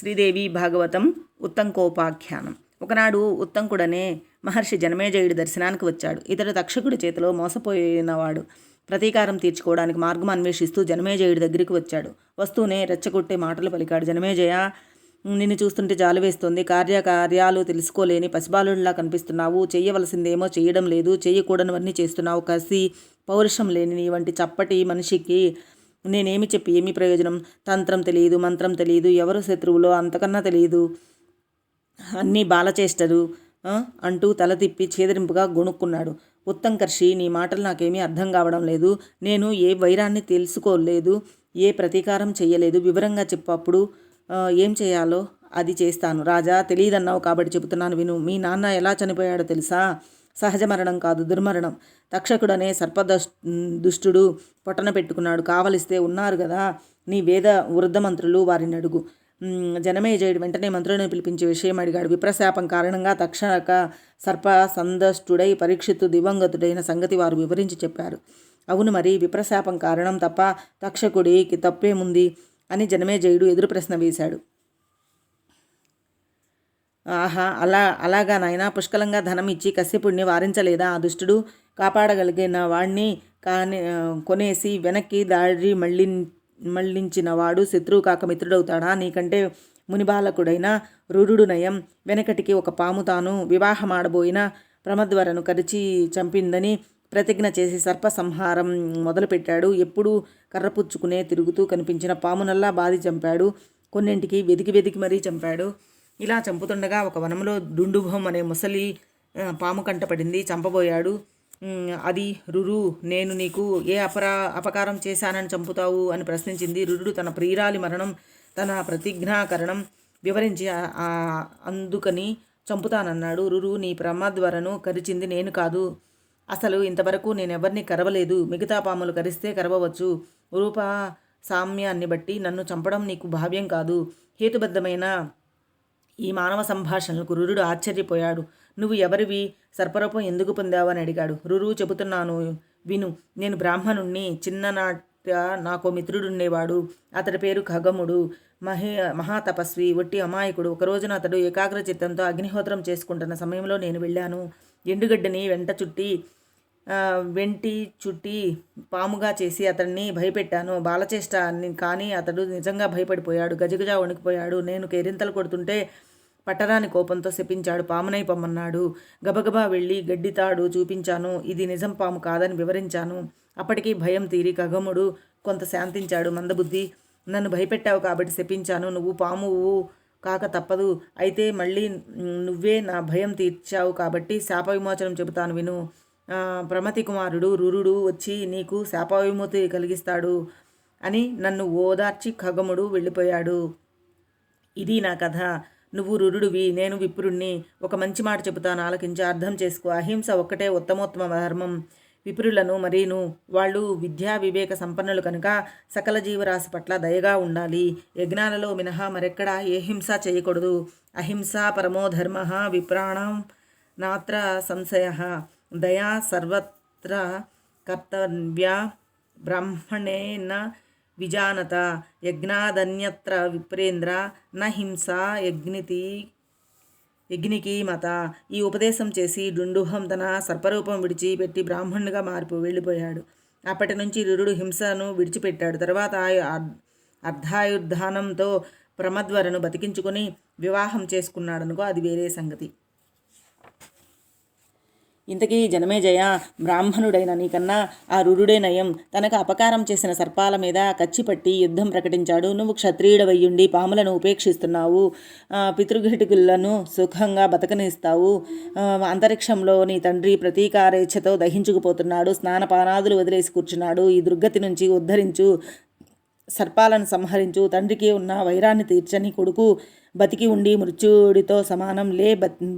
శ్రీదేవి భాగవతం ఉత్తంకోపాఖ్యానం. ఒకనాడు ఉత్తంకుడనే మహర్షి జనమేజయుడి దర్శనానికి వచ్చాడు. ఇతడు తక్షకుడి చేతిలో మోసపోయినవాడు. ప్రతీకారం తీర్చుకోవడానికి మార్గం అన్వేషిస్తూ జనమేజయుడి దగ్గరికి వచ్చాడు. వస్తూనే రెచ్చగొట్టే మాటలు పలికాడు. జనమేజయ, నిన్ను చూస్తుంటే జాలి వేస్తోంది. కార్యాలు తెలుసుకోలేని పసిబాలుడిలా కనిపిస్తున్నావు. చెయ్యవలసిందేమో చెయ్యడం లేదు, చెయ్యకూడనివన్నీ చేస్తున్నావు. కసి పౌరుషం లేని నీ వంటి చప్పటి మనిషికి నేనేమి చెప్పి ఏమి ప్రయోజనం? తంత్రం తెలియదు, మంత్రం తెలియదు, ఎవరు శత్రువులో అంతకన్నా తెలియదు, అన్నీ బాలచేష్టలు అంటూ తల తిప్పి చేదరింపుగా గొణుక్కున్నాడు. ఉత్తంకర్షి, నీ మాటలు నాకేమీ అర్థం కావడం లేదు. నేను ఏ వైరాన్ని తెలుసుకోలేదు, ఏ ప్రతీకారం చెయ్యలేదు. వివరంగా చెప్పప్పుడు ఏం చేయాలో అది చేస్తాను. రాజా, తెలియదన్నావు కాబట్టి చెబుతున్నాను విను. మీ నాన్న ఎలా చనిపోయాడో తెలుసా? సహజ మరణం కాదు, దుర్మరణం. తక్షకుడనే దుష్టుడు పొట్టన పెట్టుకున్నాడు. కావలిస్తే ఉన్నారు కదా నీ వేద వృద్ధమంత్రులు, వారిని అడుగు. జనమేజయుడు వెంటనే మంత్రులను పిలిపించి విషయం అడిగాడు. విప్రశాపం కారణంగా తక్షక సర్ప సందష్టుడై పరీక్షిత్తు దివంగతుడైన సంగతి వారు వివరించి చెప్పారు. అవును, మరి విప్రశాపం కారణం తప్ప తక్షకుడికి తప్పేముంది అని జనమేజయుడు ఎదురు ప్రశ్న వేశాడు. ఆహా, అలాగా నాయనా, పుష్కలంగా ధనం ఇచ్చి కశ్యపుడిని వారించలేదా ఆ దుష్టుడు? కాపాడగలిగిన వాడిని కొనేసి వెనక్కి దారి మళ్ళించిన వాడు శత్రువు కాక మిత్రుడవుతాడా? నీకంటే మునిబాలకుడైన రురుడు నయం. వెనకటికి ఒక పాము తాను వివాహమాడబోయిన ప్రమద్వరను కరిచి చంపిందని ప్రతిజ్ఞ చేసి సర్ప సంహారం మొదలుపెట్టాడు. ఎప్పుడూ కర్రపుచ్చుకునే తిరుగుతూ కనిపించిన పామునల్లా బాధి చంపాడు. కొన్నింటికి వెతికి మరీ చంపాడు. ఇలా చంపుతుండగా ఒక వనంలో డుండుభం అనే ముసలి పాము కంటపడింది. చంపబోయాడు. అది రురు, నేను నీకు ఏ అపకారం చేశానని చంపుతావు అని ప్రశ్నించింది. రురుడు తన ప్రియురాలి మరణం, తన ప్రతిజ్ఞాకరణం వివరించి అందుకని చంపుతానన్నాడు. రురు, నీ ప్రమాద్వరను కరిచింది నేను కాదు. అసలు ఇంతవరకు నేనెవరిని కరవలేదు. మిగతా పాములు కరిస్తే కరవవచ్చు. రూప సామ్యాన్ని బట్టి నన్ను చంపడం నీకు భావ్యం కాదు. హేతుబద్ధమైన ఈ మానవ సంభాషణలకు రురుడు ఆశ్చర్యపోయాడు. నువ్వు ఎవరివి? సర్పరూపం ఎందుకు పొందావు అని అడిగాడు. రురు, చెబుతున్నాను విను. నేను బ్రాహ్మణుణ్ణి. చిన్ననాట నాకు మిత్రుడుండేవాడు. అతడి పేరు ఖగముడు. మహాతపస్వి, ఒట్టి అమాయకుడు. ఒకరోజున అతడు ఏకాగ్రచిత్తంతో అగ్నిహోత్రం చేసుకుంటున్న సమయంలో నేను వెళ్ళాను. ఎండుగడ్డని వెంటి చుట్టి పాముగా చేసి అతన్ని భయపెట్టాను. బాలచేష్ట కానీ అతడు నిజంగా భయపడిపోయాడు. గజగజ వణికిపోయాడు. నేను కేరింతలు కొడుతుంటే పట్టరాని కోపంతో శపించాడు. పామునై పొమ్మన్నాడు. గబగబా వెళ్ళి గడ్డితాడు చూపించాను. ఇది నిజం పాము కాదని వివరించాను. అప్పటికీ భయం తీరి ఖగముడు కొంత శాంతించాడు. మందబుద్ధి, నన్ను భయపెట్టావు కాబట్టి శపించాను. నువ్వు పామువు కాక తప్పదు. అయితే మళ్ళీ నువ్వే నా భయం తీర్చావు కాబట్టి శాప విమోచనం చెబుతాను విను. ప్రమతి కుమారుడు రురుడు వచ్చి నీకు శాప విముక్తి కలిగిస్తాడు అని నన్ను ఓదార్చి ఖగముడు వెళ్ళిపోయాడు. ఇది నా కథ. నువ్వు రురుడివి, నేను విప్రుణ్ణి. ఒక మంచి మాట చెబుతాను, ఆలకించి అర్థం చేసుకో. అహింస ఒక్కటే ఉత్తమోత్తమ ధర్మం. విప్రులను మరీను. వాళ్ళు విద్యా వివేక సంపన్నులు కనుక సకల జీవరాశి పట్ల దయగా ఉండాలి. యజ్ఞాలలో మినహా మరెక్కడా ఏ హింస చేయకూడదు. అహింసా పరమో ధర్మ విప్రాణం నాత్ర సంశయ. దయా సర్వత్ర కర్తవ్యా బ్రాహ్మణేన విజానత. యజ్ఞాదన్యత్ర విప్రేంద్ర న హింసా యజ్ఞికి మత. ఈ ఉపదేశం చేసి డుండుహం తన సర్పరూపం విడిచిపెట్టి బ్రాహ్మణుడిగా వెళ్ళిపోయాడు. అప్పటి నుంచి రురుడు హింసను విడిచిపెట్టాడు. తర్వాత అర్ధాయుర్ధానంతో ప్రమద్వరను బతికించుకొని వివాహం చేసుకున్నాడనుకో, అది వేరే సంగతి. ఇంతకీ జనమేజయ, బ్రాహ్మణుడైన నీకన్నా ఆ రురుడే నయం. తనకు అపకారం చేసిన సర్పాల మీద కచ్చిపట్టి యుద్ధం ప్రకటించాడు. నువ్వు క్షత్రియుడవయ్యుండి పాములను ఉపేక్షిస్తున్నావు. పితృఘటికులను సుఖంగా బతకనిస్తావు. అంతరిక్షంలో నీ తండ్రి ప్రతీకారేచ్ఛతో దహించుకుపోతున్నాడు. స్నానపానాదులు వదిలేసి కూర్చున్నాడు. ఈ దుర్గతి నుంచి ఉద్ధరించు, సర్పాలను సంహరించు. తండ్రికి ఉన్న వైరాన్ని తీర్చని కొడుకు బతికి ఉండి మృత్యుడితో సమానం.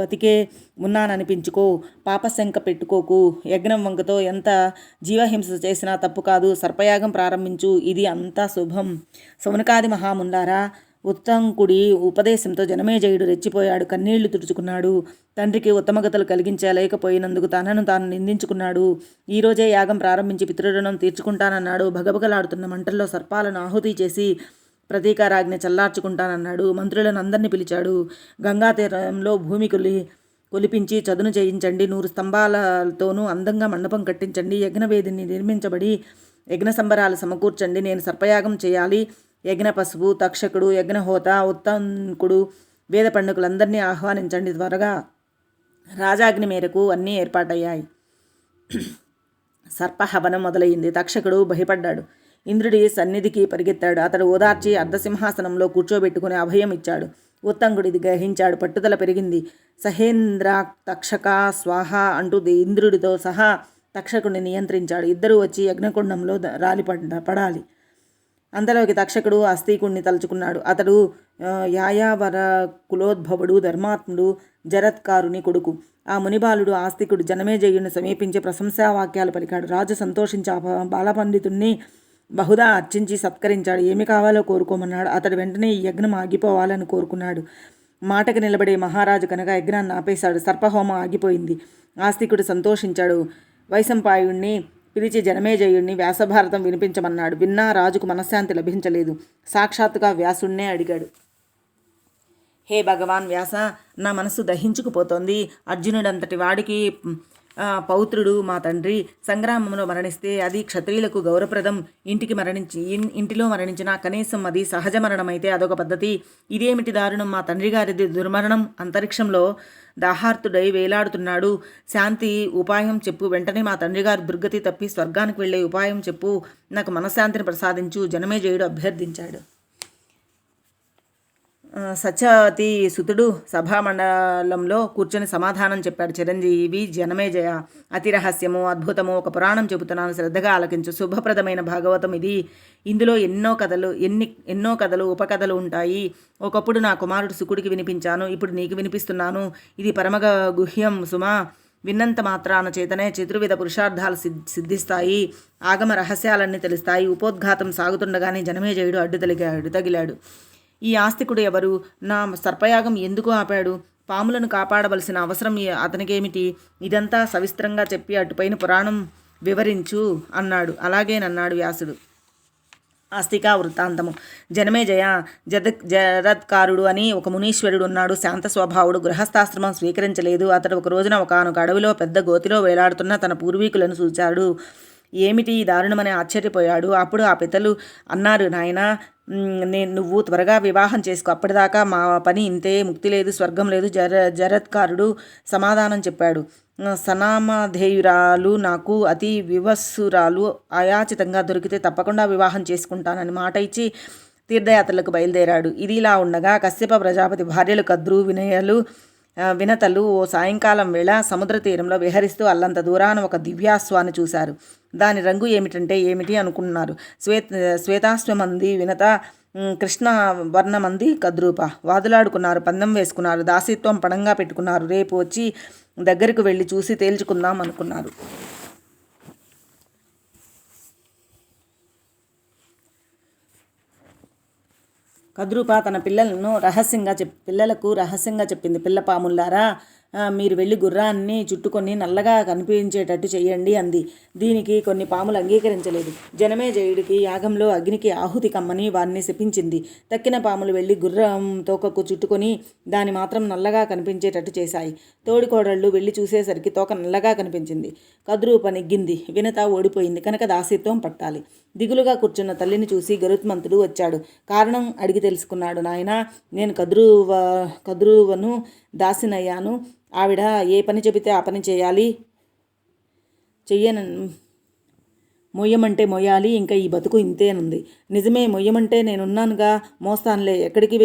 బతికే ఉన్నాననిపించుకో. పాపశంక పెట్టుకోకు. యజ్ఞం వంకతో ఎంత జీవహింస చేసినా తప్పు కాదు. సర్పయాగం ప్రారంభించు. ఇది అంతా శుభం. సౌనకాది మహాముండారా, ఉత్తంకుడి ఉపదేశంతో జనమేజయుడు రెచ్చిపోయాడు. కన్నీళ్లు తుడుచుకున్నాడు. తండ్రికి ఉత్తమగతులు కలిగించలేకపోయినందుకు తనను తాను నిందించుకున్నాడు. ఈరోజే యాగం ప్రారంభించి పితృరుణం తీర్చుకుంటానన్నాడు. భగభగలాడుతున్న మంటల్లో సర్పాలను ఆహుతి చేసి ప్రతీకారాజ్ఞ చల్లార్చుకుంటానన్నాడు. మంత్రులను అందరినీ పిలిచాడు. గంగా తీరంలో భూమి కొలిపించి చదును చేయించండి. 100 స్తంభాలతోనూ అందంగా మండపం కట్టించండి. యజ్ఞవేదిని నిర్మించబడి యజ్ఞ సంబరాలు సమకూర్చండి. నేను సర్పయాగం చేయాలి. యజ్ఞ పశువు, తక్షకుడు, యజ్ఞహోత, ఉత్తంకుడు, వేద పండితులందరినీ ఆహ్వానించండి. త్వరగా రాజాజ్ఞ మేరకు అన్నీ ఏర్పాటయ్యాయి. సర్పహవనం మొదలైంది. తక్షకుడు భయపడ్డాడు. ఇంద్రుడి సన్నిధికి పరిగెత్తాడు. అతడు ఓదార్చి అర్ధసింహాసనంలో కూర్చోబెట్టుకుని అభయం ఇచ్చాడు. ఉత్తంకుడిది గ్రహించాడు. పట్టుదల పెరిగింది. సహేంద్ర తక్షక స్వాహ అంటూ ఇంద్రుడితో సహా తక్షకుడిని నియంత్రించాడు. ఇద్దరూ వచ్చి యజ్ఞకుండంలో పడాలి. అంతలోకి తక్షకుడు ఆస్తికుణ్ణి తలుచుకున్నాడు. అతడు యాయావర కులోద్భవుడు, ధర్మాత్ముడు, జరత్కారుని కొడుకు. ఆ మునిబాలుడు ఆస్తికుడు జనమేజయుడిని సమీపించి ప్రశంసావాక్యాలు పలికాడు. రాజు సంతోషించి ఆ బాలపండితుణ్ణి బహుదా అర్చించి సత్కరించాడు. ఏమి కావాలో కోరుకోమన్నాడు. అతడు వెంటనే ఈ యజ్ఞం ఆగిపోవాలని కోరుకున్నాడు. మాటకు నిలబడే మహారాజు కనుక యజ్ఞాన్ని ఆపేశాడు. సర్పహోమం ఆగిపోయింది. ఆస్తికుడు సంతోషించాడు. వైశంపాయుణ్ణి పిలిచి జనమేజయుణ్ణి వ్యాసభారతం వినిపించమన్నాడు. విన్నా రాజుకు మనశ్శాంతి లభించలేదు. సాక్షాత్తుగా వ్యాసుణ్ణే అడిగాడు. హే భగవాన్ వ్యాస, నా మనస్సు దహించుకుపోతోంది. అర్జునుడంతటి వాడికి పౌత్రుడు మా తండ్రి సంగ్రామంలో మరణిస్తే అది క్షత్రియులకు గౌరవప్రదం. ఇంటిలో మరణించినా కనీసం అది సహజ మరణమైతే అదొక పద్ధతి. ఇదేమిటి దారుణం? మా తండ్రి గారిది దుర్మరణం. అంతరిక్షంలో దాహార్తుడై వేలాడుతున్నాడు. శాంతి ఉపాయం చెప్పు. వెంటనే మా తండ్రి గారు దుర్గతి తప్పి స్వర్గానికి వెళ్ళే ఉపాయం చెప్పు. నాకు మనశ్శాంతిని ప్రసాదించు. జనమేజయుడు అభ్యర్థించాడు. సత్యవతి సుతుడు సభామండలంలో కూర్చొని సమాధానం చెప్పాడు. చిరంజీవి జనమేజయ, అతి రహస్యము, అద్భుతము ఒక పురాణం చెబుతున్నాను, శ్రద్ధగా ఆలకించు. శుభప్రదమైన భాగవతం ఇది. ఇందులో ఎన్నో కథలు ఉపకథలు ఉంటాయి. ఒకప్పుడు నా కుమారుడు శుకుడికి వినిపించాను, ఇప్పుడు నీకు వినిపిస్తున్నాను. ఇది పరమగ గుహ్యం సుమా. విన్నంత మాత్రాన చేతనే చతుర్విధ పురుషార్థాలు సిద్ధిస్తాయి. ఆగమ రహస్యాలన్నీ తెలుస్తాయి. ఉపోద్ఘాతం సాగుతుండగానే జనమేజయుడు తగిలాడు. ఈ ఆస్తికుడు ఎవరు? నా సర్పయాగం ఎందుకు ఆపాడు? పాములను కాపాడవలసిన అవసరం అతనికేమిటి? ఇదంతా సవిస్తరంగా చెప్పి అటుపైన పురాణం వివరించు అన్నాడు. అలాగేనన్నాడు వ్యాసుడు. ఆస్తికా వృత్తాంతము. జనమేజయ, జరత్కారుడు అని ఒక మునీశ్వరుడు ఉన్నాడు. శాంత స్వభావుడు. గృహస్థాశ్రమం స్వీకరించలేదు. అతడు ఒక రోజున ఒకనొక అడవిలో పెద్ద గోతిలో వేలాడుతున్న తన పూర్వీకులను చూచాడు. ఏమిటి ఈ దారుణమని ఆశ్చర్యపోయాడు. అప్పుడు ఆ పెద్దలు అన్నారు, నాయనా, నువ్వు త్వరగా వివాహం చేసుకో. అప్పటిదాకా మా పని ఇంతే. ముక్తి లేదు, స్వర్గం లేదు. జరత్కారుడు సమాధానం చెప్పాడు. సనామధేయురాలు నాకు అతి వివస్సురాలు అయాచితంగా దొరికితే తప్పకుండా వివాహం చేసుకుంటానని మాట ఇచ్చి తీర్థయాత్రలకు బయలుదేరాడు. ఇది ఇలా ఉండగా కశ్యప ప్రజాపతి భార్యలు కద్రు, వినతలు ఓ సాయంకాలం వేళ సముద్ర తీరంలో విహరిస్తూ అల్లంత దూరాన ఒక దివ్యాశ్వాన్ని చూశారు. దాని రంగు ఏమిటి అనుకున్నారు. శ్వేతాశ్వమంది వినత, కృష్ణ వర్ణమంది కద్రూప. వాదులాడుకున్నారు, పందెం వేసుకున్నారు, దాసిత్వం పణంగా పెట్టుకున్నారు. రేపు వచ్చి దగ్గరకు వెళ్ళి చూసి తేల్చుకుందాం అనుకున్నారు. కద్రూప తన పిల్లలకు రహస్యంగా చెప్పింది. పిల్లపాముల్లారా, మీరు వెళ్ళి గుర్రాన్ని చుట్టుకొని నల్లగా కనిపించేటట్టు చేయండి అంది. దీనికి కొన్ని పాములు అంగీకరించలేదు. జనమేజయుడికి యాగంలో అగ్నికి ఆహుతి కమ్మని వారిని శపించింది. తక్కిన పాములు వెళ్ళి గుర్రం తోకకు చుట్టుకొని దాని మాత్రం నల్లగా కనిపించేటట్టు చేశాయి. తోడికోడళ్ళు వెళ్ళి చూసేసరికి తోక నల్లగా కనిపించింది. కద్రూప నెగ్గింది. వినత ఓడిపోయింది కనుక దాసిత్వం పట్టాలి. దిగులుగా కూర్చున్న తల్లిని చూసి గరుత్మంతుడు వచ్చాడు. కారణం అడిగి తెలుసుకున్నాడు. నాయనా, నేను కద్రువను దాసినయ్యాను. ఆవిడ ఏ పని చెబితే ఆ పని మొయ్యమంటే మొయ్యాలి. ఇంకా ఈ బతుకు ఇంతేనుంది. నిజమే, మొయ్యమంటే నేనున్నానుగా, మోస్తానులే. ఎక్కడికి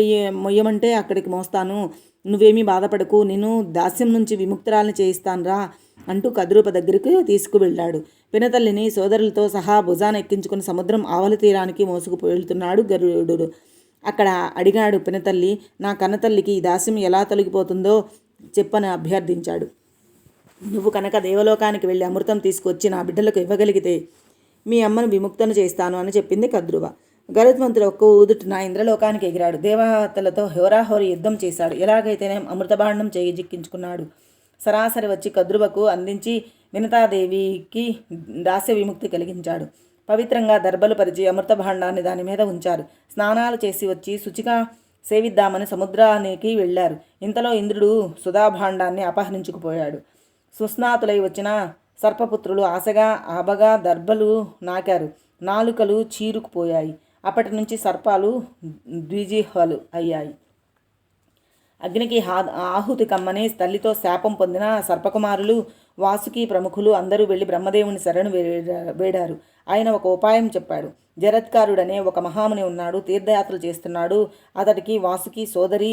మొయ్యమంటే అక్కడికి మోస్తాను. నువ్వేమీ బాధపడకు, నేను దాస్యం నుంచి విముక్తురాల్ని చేయిస్తానురా అంటూ కద్రూప దగ్గరికి తీసుకువెళ్ళాడు. పినతల్లిని సోదరులతో సహా భుజాన ఎక్కించుకుని సముద్రం ఆవల తీరానికి మోసుకుపోతున్నాడు గరుడు. అక్కడ అడిగాడు పినతల్లి, నా కన్నతల్లికి ఈ దాస్యం ఎలా తొలగిపోతుందో చెప్పని అభ్యర్థించాడు. నువ్వు కనుక దేవలోకానికి వెళ్ళి అమృతం తీసుకొచ్చి నా బిడ్డలకు ఇవ్వగలిగితే మీ అమ్మను విముక్తను చేస్తాను అని చెప్పింది కద్రువ. గరుత్మంతుడు ఒక్క ఊదుటున ఇంద్రలోకానికి ఎగిరాడు. దేవతలతో హోరాహోరి యుద్ధం చేశాడు. ఎలాగైతేనే అమృతబాండం చేయి జిక్కించుకున్నాడు. సరాసరి వచ్చి కద్రువకు అందించి వినతాదేవికి దాస్య విముక్తి కలిగించాడు. పవిత్రంగా దర్బలు పరిచి అమృత భాండాన్ని దాని మీద ఉంచారు. స్నానాలు చేసి వచ్చి శుచిగా సేవిద్దామని సముద్రానికి వెళ్ళారు. ఇంతలో ఇంద్రుడు సుధాభాండాన్ని అపహరించుకుపోయాడు. సుస్నాతులై వచ్చిన సర్పపుత్రులు ఆశగా ఆబగా దర్బలు నాకారు. నాలుకలు చీరుకుపోయాయి. అప్పటి నుంచి సర్పాలు ద్విజిహ్వలు అయ్యాయి. అగ్నికి ఆహుతి కమ్మని తల్లితో శాపం పొందిన సర్పకుమారులు, వాసుకి ప్రముఖులు అందరూ వెళ్ళి బ్రహ్మదేవుని శరణు వేడారు. ఆయన ఒక ఉపాయం చెప్పాడు. జరత్కారుడనే ఒక మహాముని ఉన్నాడు, తీర్థయాత్రలు చేస్తున్నాడు. అతడికి వాసుకి సోదరి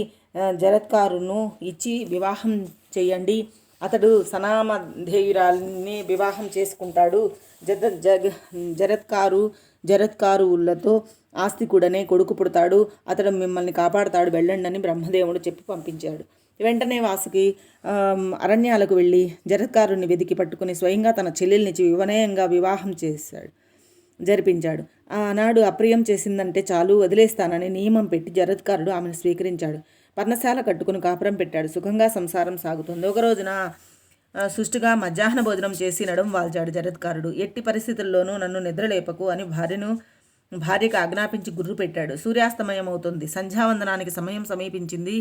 జరత్కారును ఇచ్చి వివాహం చెయ్యండి. అతడు సనామధేయురాల్ని వివాహం చేసుకుంటాడు. జరత్కారులతో ఆస్తికుడనే కొడుకు పుడతాడు. అతడు మిమ్మల్ని కాపాడుతాడు, వెళ్ళండి అని బ్రహ్మదేవుడు చెప్పి పంపించాడు. వెంటనే వాసుకి అరణ్యాలకు వెళ్ళి జరత్కారుని వెతికి పట్టుకుని స్వయంగా తన చెల్లెల్నిచ్చి వినయంగా వివాహం జరిపించాడు. ఆనాడు అప్రియం చేసిందంటే చాలు వదిలేస్తానని నియమం పెట్టి జరత్కారుడు ఆమెను స్వీకరించాడు. పర్ణశాల కట్టుకుని కాపురం పెట్టాడు. సుఖంగా సంసారం సాగుతుంది. ఒక రోజున సుష్టుగా మధ్యాహ్న భోజనం చేసి నడుం వాల్చాడు జరత్కారుడు. ఎట్టి పరిస్థితుల్లోనూ నన్ను నిద్రలేపకు అని భార్యకు ఆజ్ఞాపించి గుర్రు పెట్టాడు. సూర్యాస్తమయం అవుతుంది. సంధ్యావందనానికి సమయం సమీపించింది.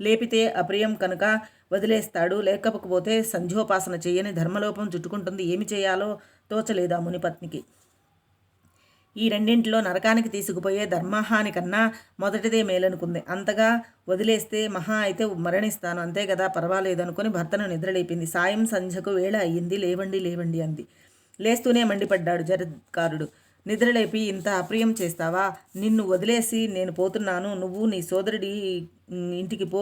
లేపితే అప్రియం కనుక వదిలేస్తాడు, లేకపోతే సంధ్యోపాసన చేయని ధర్మలోపం చుట్టుకుంటుంది. ఏమి చేయాలో తోచలేదు ఆ మునిపత్నికి. ఈ రెండింటిలో నరకానికి తీసుకుపోయే ధర్మహాని కన్నా మొదటిదే మేలనుకుంది. అంతగా వదిలేస్తే మహా అయితే మరణిస్తాను, అంతే కదా, పర్వాలేదు అనుకుని భర్తను నిద్రలేపింది. సాయం సంధ్యకు వేళ అయ్యింది. లేవండి లేవండి అంది. లేస్తూనే మండిపడ్డాడు జరత్కారుడు. నిద్రలేపి ఇంత అప్రియం చేస్తావా? నిన్ను వదిలేసి నేను పోతున్నాను, నువ్వు నీ సోదరుడి ఇంటికి పో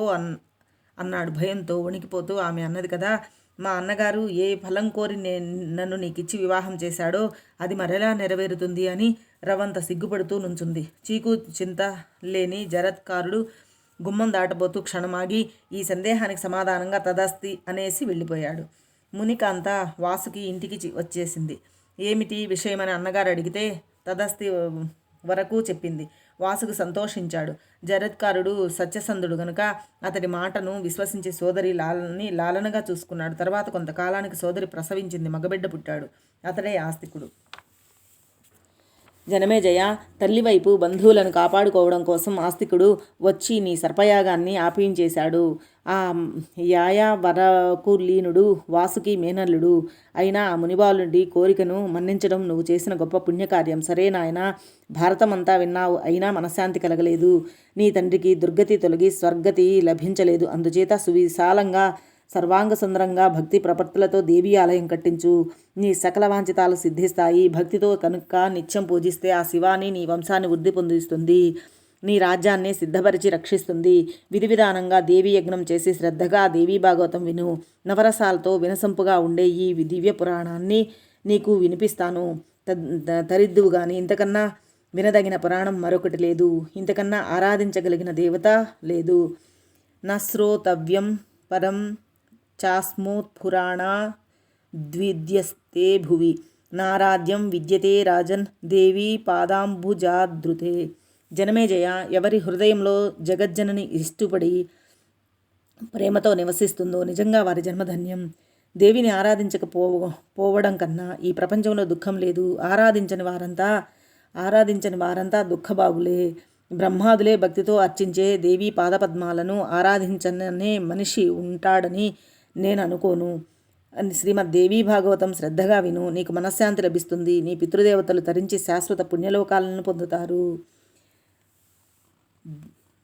అన్నాడు భయంతో వణికిపోతూ. ఆమె అన్నది కదా, మా అన్నగారు ఏ ఫలం కోరి నన్ను నీకిచ్చి వివాహం చేశాడో అది మరెలా నెరవేరుతుంది అని రవంత సిగ్గుపడుతూ నుంచుంది. చీకు చింత లేని జరత్కారుడు గుమ్మం దాటబోతూ క్షణమాగి ఈ సందేహానికి సమాధానంగా తదాస్తి అనేసి వెళ్ళిపోయాడు. మునికాంత వాసుకి ఇంటికి వచ్చేసింది. ఏమిటి విషయమని అన్నగారు అడిగితే తదాస్తి వరకు చెప్పింది. వాసుకు సంతోషించాడు. జరత్కారుడు సత్యసంధుడు గనుక అతడి మాటను విశ్వసించి సోదరి లాలనగా చూసుకున్నాడు. తర్వాత కొంతకాలానికి సోదరి ప్రసవించింది. మగబిడ్డ పుట్టాడు. అతడే ఆస్తికుడు. జనమేజయ, తల్లివైపు బంధువులను కాపాడుకోవడం కోసం ఆస్తికుడు వచ్చి నీ సర్పయాగాన్ని ఆపించేశాడు. ఆ యాయావరకులీనుడు వాసుకి మేనల్లుడు అయినా ఆ మునిబాలుడి కోరికను మన్నించడం నువ్వు చేసిన గొప్ప పుణ్యకార్యం. సరే నాయన, భారతమంతా విన్నావు, అయినా మనశ్శాంతి కలగలేదు. నీ తండ్రికి దుర్గతి తొలగి స్వర్గతి లభించలేదు. అందుచేత సువిశాలంగా సర్వాంగ సుందరంగా భక్తి ప్రపత్తులతో దేవీ ఆలయం కట్టించు. నీ సకల వాంఛితాలు సిద్ధిస్తాయి. భక్తితో కనుక నిత్యం పూజిస్తే ఆ శివాని నీ వంశాన్ని వృద్ధి పొందిస్తుంది, నీ రాజ్యాన్ని సిద్ధపరిచి రక్షిస్తుంది. విధి విధానంగా దేవీ యజ్ఞం చేసి శ్రద్ధగా దేవీ భాగవతం విను. నవరసాలతో వినసంపుగా ఉండే ఈ దివ్య పురాణాన్ని నీకు వినిపిస్తాను. తరిద్దువు గాని ఇంతకన్నా వినదగిన పురాణం మరొకటి లేదు. ఇంతకన్నా ఆరాధించగలిగిన దేవత లేదు. నశ్రోతవ్యం పరం చాస్మోత్పురాణా ద్విద్యస్తే భువి నారాధ్యం విద్యతే రాజన్ దేవీ పాదాంబుజాధృతే. జనమేజయ, ఎవరి హృదయంలో జగజ్జనని ఇష్టపడి ప్రేమతో నివసిస్తుందో నిజంగా వారి జన్మధన్యం. దేవిని పోవడం కన్నా ఈ ప్రపంచంలో దుఃఖం లేదు. ఆరాధించని వారంతా దుఃఖబాగులే. బ్రహ్మాదులే భక్తితో అర్చించే దేవీ పాదపద్మాలను ఆరాధించనే మనిషి ఉంటాడని నేను అనుకోను. శ్రీమద్ దేవీ భాగవతం శ్రద్ధగా విను. నీకు మనశ్శాంతి లభిస్తుంది. నీ పితృదేవతలు తరించి శాశ్వత పుణ్యలోకాలను పొందుతారు.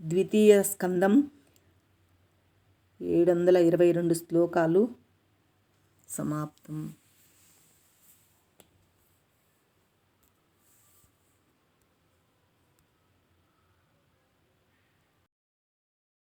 ద్వితీయ స్కందం 722 శ్లోకాలు సమాప్తం.